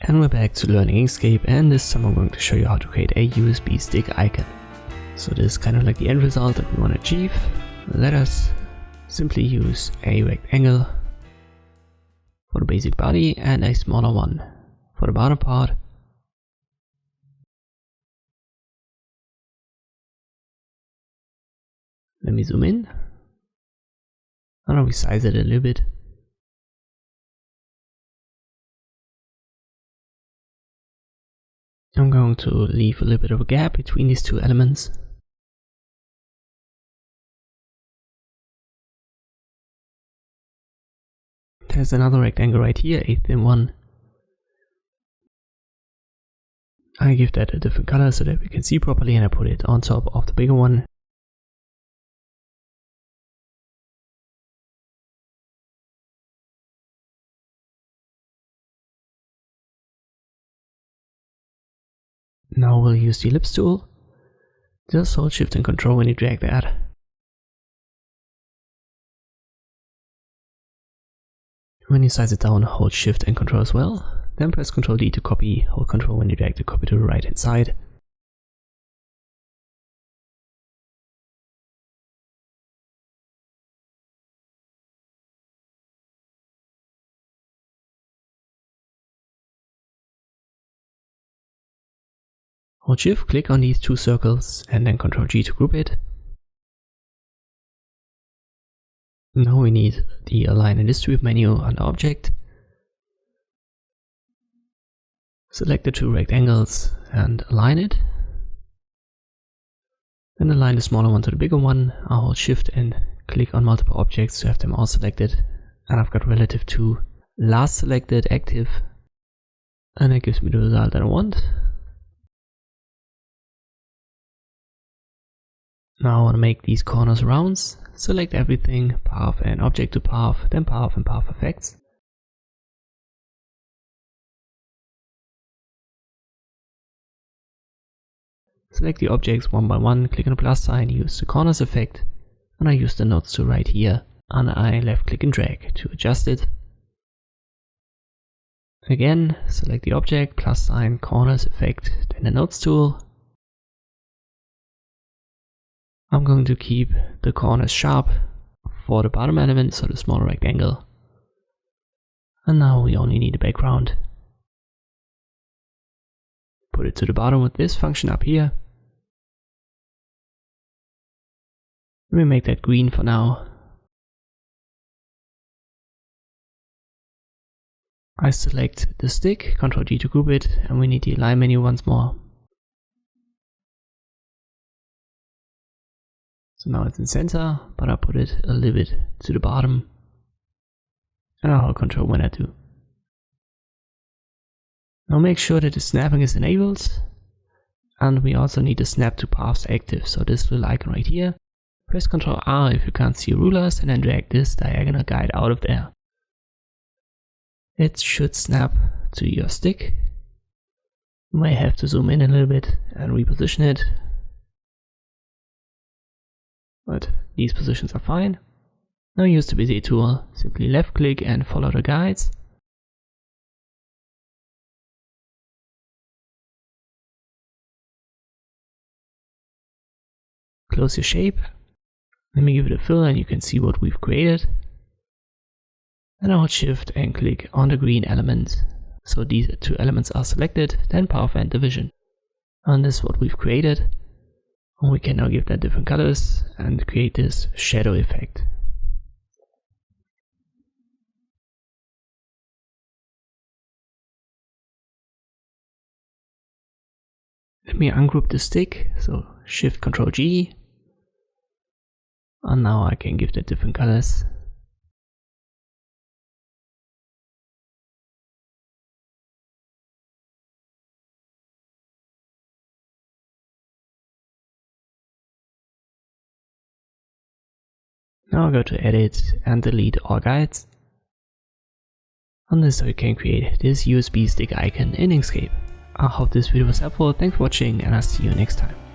And we're back to learning Inkscape, and this time I'm going to show you how to create a USB stick icon. So this is kind of like the end result that we want to achieve. Let us simply use a rectangle for the basic body and a smaller one for the bottom part. Let me zoom in. And I'll resize it a little bit. I'm going to leave a little bit of a gap between these two elements. There's another rectangle right here, a thin one. I give that a different color so that we can see properly, and I put it on top of the bigger one. Now we'll use the ellipse tool. Just hold Shift and Control when you drag that. When you size it down, hold Shift and Control as well. Then press Ctrl D to copy, hold Control when you drag to copy to the right hand side. Hold Shift, click on these two circles, and then Ctrl G to group it. Now we need the Align and Distribute menu under Object. Select the two rectangles and align it. Then align the smaller one to the bigger one. I'll hold Shift and click on multiple objects to have them all selected. And I've got relative to last selected active. And it gives me the result that I want. Now I want to make these corners rounds. Select everything, Path and Object to Path, then Path and Path Effects. Select the objects one by one, click on the plus sign, use the corners effect, and I use the nodes tool right here, and I left click and drag to adjust it. Again, select the object, plus sign, corners effect, then the nodes tool. I'm going to keep the corners sharp for the bottom element, so the smaller rectangle. And now we only need a background. Put it to the bottom with this function up here. Let me make that green for now. I select the stick, Ctrl G to group it, and we need the Align menu once more. So now it's in center, but I put it a little bit to the bottom. And I'll hold Control when I do. Now make sure that the snapping is enabled. And we also need the snap to paths active, so this little icon right here. Press Ctrl R if you can't see rulers, and then drag this diagonal guide out of there. It should snap to your stick. You may have to zoom in a little bit and reposition it. But these positions are fine. Now use the Bezier tool, simply left click and follow the guides. Close your shape. Let me give it a fill and you can see what we've created. And I'll hold Shift and click on the green element. So these two elements are selected, then Path and Division. And this is what we've created. And we can now give that different colors and create this shadow effect. Let me ungroup the stick, so Shift Ctrl G. And now I can give that different colors. Now I'll go to Edit and delete all guides. And this is how you can create this USB stick icon in Inkscape. I hope this video was helpful, thanks for watching, and I'll see you next time.